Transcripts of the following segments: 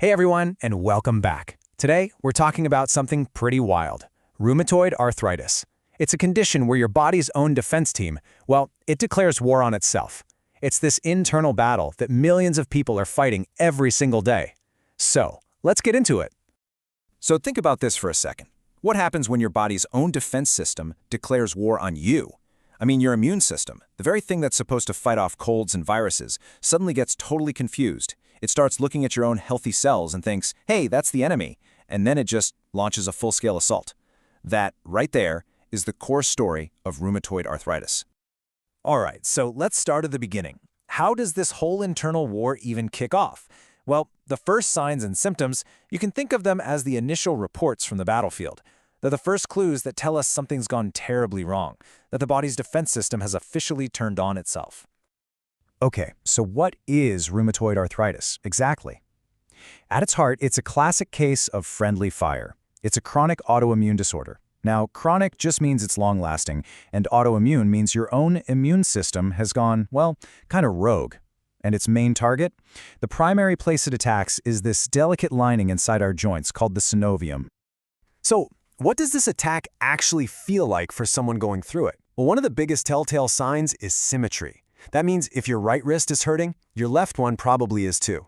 Hey everyone, and welcome back. Today, we're talking about something pretty wild, rheumatoid arthritis. It's a condition where your body's own defense team, well, it declares war on itself. It's this internal battle that millions of people are fighting every single day. So, let's get into it. So think about this for a second. What happens when your body's own defense system declares war on you? I mean, your immune system, the very thing that's supposed to fight off colds and viruses, suddenly gets totally confused. It starts looking at your own healthy cells and thinks, hey, that's the enemy, and then it just launches a full-scale assault. That, right there, is the core story of rheumatoid arthritis. All right, so let's start at the beginning. How does this whole internal war even kick off? Well, the first signs and symptoms, you can think of them as the initial reports from the battlefield. They're the first clues that tell us something's gone terribly wrong, that the body's defense system has officially turned on itself. Okay, so what is rheumatoid arthritis exactly? At its heart, it's a classic case of friendly fire. It's a chronic autoimmune disorder. Now, chronic just means it's long-lasting, and autoimmune means your own immune system has gone, well, kind of rogue. And its main target? The primary place it attacks is this delicate lining inside our joints called the synovium. So, what does this attack actually feel like for someone going through it? Well, one of the biggest telltale signs is symmetry. That means if your right wrist is hurting, your left one probably is too.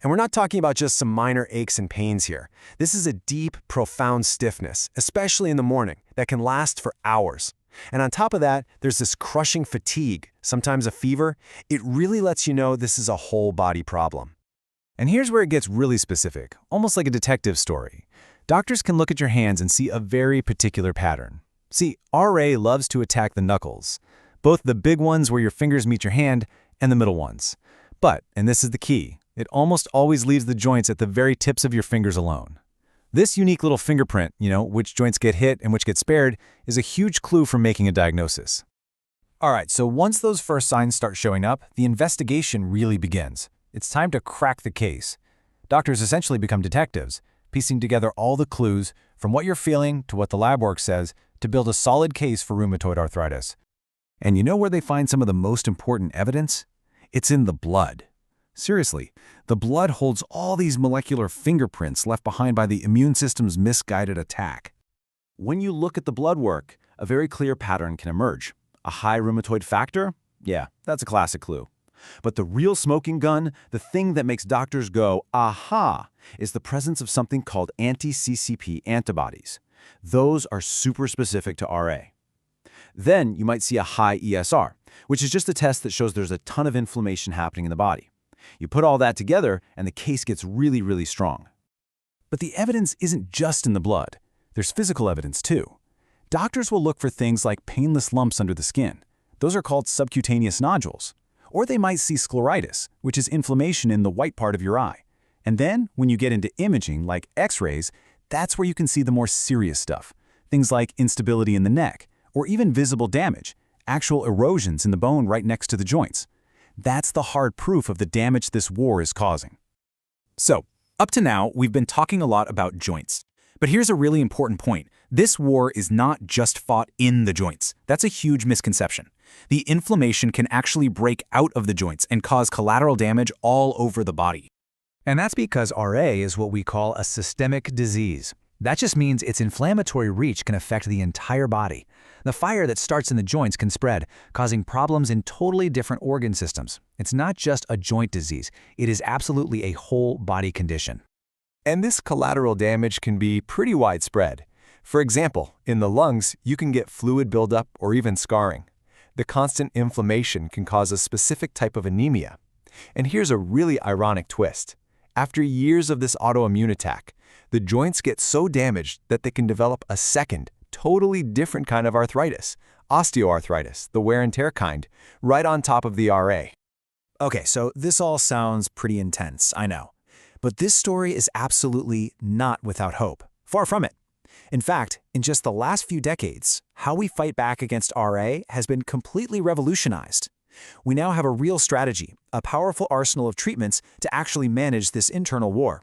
And we're not talking about just some minor aches and pains here. This is a deep, profound stiffness, especially in the morning, that can last for hours. And on top of that, there's this crushing fatigue, sometimes a fever. It really lets you know this is a whole body problem. And here's where it gets really specific, almost like a detective story. Doctors can look at your hands and see a very particular pattern. See, RA loves to attack the knuckles, both the big ones where your fingers meet your hand and the middle ones. But, and this is the key, it almost always leaves the joints at the very tips of your fingers alone. This unique little fingerprint, which joints get hit and which get spared, is a huge clue for making a diagnosis. All right, so once those first signs start showing up, the investigation really begins. It's time to crack the case. Doctors essentially become detectives, piecing together all the clues from what you're feeling to what the lab work says to build a solid case for rheumatoid arthritis. And you know where they find some of the most important evidence? It's in the blood. Seriously, the blood holds all these molecular fingerprints left behind by the immune system's misguided attack. When you look at the blood work, a very clear pattern can emerge. A high rheumatoid factor? Yeah, that's a classic clue. But the real smoking gun, the thing that makes doctors go, aha, is the presence of something called anti-CCP antibodies. Those are super specific to RA. Then you might see a high ESR, which is just a test that shows there's a ton of inflammation happening in the body. You put all that together, and the case gets really, really strong. But the evidence isn't just in the blood. There's physical evidence, too. Doctors will look for things like painless lumps under the skin. Those are called subcutaneous nodules. Or they might see scleritis, which is inflammation in the white part of your eye. And then, when you get into imaging, like X-rays, that's where you can see the more serious stuff. Things like instability in the neck, or even visible damage, actual erosions in the bone right next to the joints. That's the hard proof of the damage this war is causing. So, up to now, we've been talking a lot about joints. But here's a really important point. This war is not just fought in the joints. That's a huge misconception. The inflammation can actually break out of the joints and cause collateral damage all over the body. And that's because RA is what we call a systemic disease. That just means its inflammatory reach can affect the entire body. The fire that starts in the joints can spread, causing problems in totally different organ systems. It's not just a joint disease. It is absolutely a whole body condition. And this collateral damage can be pretty widespread. For example, in the lungs, you can get fluid buildup or even scarring. The constant inflammation can cause a specific type of anemia. And here's a really ironic twist. After years of this autoimmune attack, the joints get so damaged that they can develop a second, totally different kind of arthritis, osteoarthritis, the wear and tear kind, right on top of the RA. Okay, so this all sounds pretty intense, I know. But this story is absolutely not without hope. Far from it. In fact, in just the last few decades, how we fight back against RA has been completely revolutionized. We now have a real strategy, a powerful arsenal of treatments to actually manage this internal war.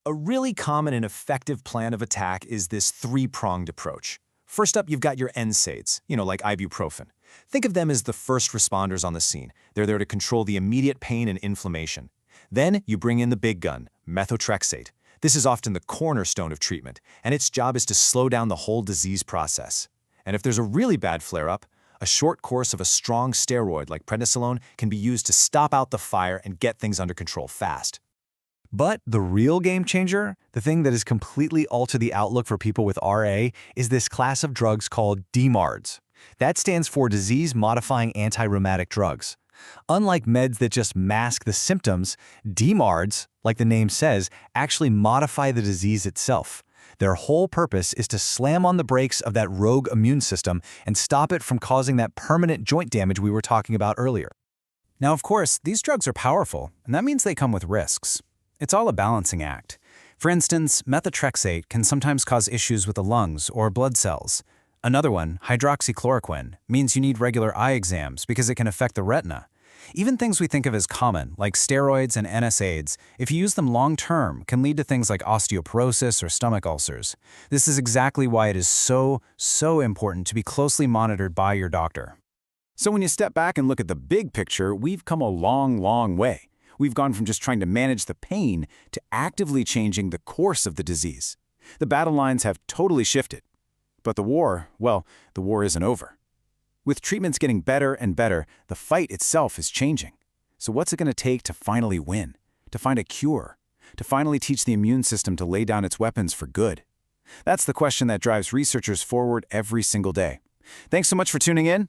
A really common and effective plan of attack is this three-pronged approach. First up, you've got your NSAIDs, like ibuprofen. Think of them as the first responders on the scene. They're there to control the immediate pain and inflammation. Then you bring in the big gun, methotrexate. This is often the cornerstone of treatment, and its job is to slow down the whole disease process. And if there's a really bad flare-up, a short course of a strong steroid like prednisolone can be used to stop out the fire and get things under control fast. But the real game changer, the thing that has completely altered the outlook for people with RA, is this class of drugs called DMARDs. That stands for disease-modifying anti-rheumatic drugs. Unlike meds that just mask the symptoms, DMARDs, like the name says, actually modify the disease itself. Their whole purpose is to slam on the brakes of that rogue immune system and stop it from causing that permanent joint damage we were talking about earlier. Now, of course, these drugs are powerful, and that means they come with risks. It's all a balancing act. For instance, methotrexate can sometimes cause issues with the lungs or blood cells. Another one, hydroxychloroquine, means you need regular eye exams because it can affect the retina. Even things we think of as common, like steroids and NSAIDs, if you use them long-term, can lead to things like osteoporosis or stomach ulcers. This is exactly why it is so important to be closely monitored by your doctor. So when you step back and look at the big picture, we've come a long way. We've gone from just trying to manage the pain to actively changing the course of the disease. The battle lines have totally shifted. But the war, well, the war isn't over. With treatments getting better and better, the fight itself is changing. So what's it going to take to finally win? To find a cure? To finally teach the immune system to lay down its weapons for good? That's the question that drives researchers forward every single day. Thanks so much for tuning in.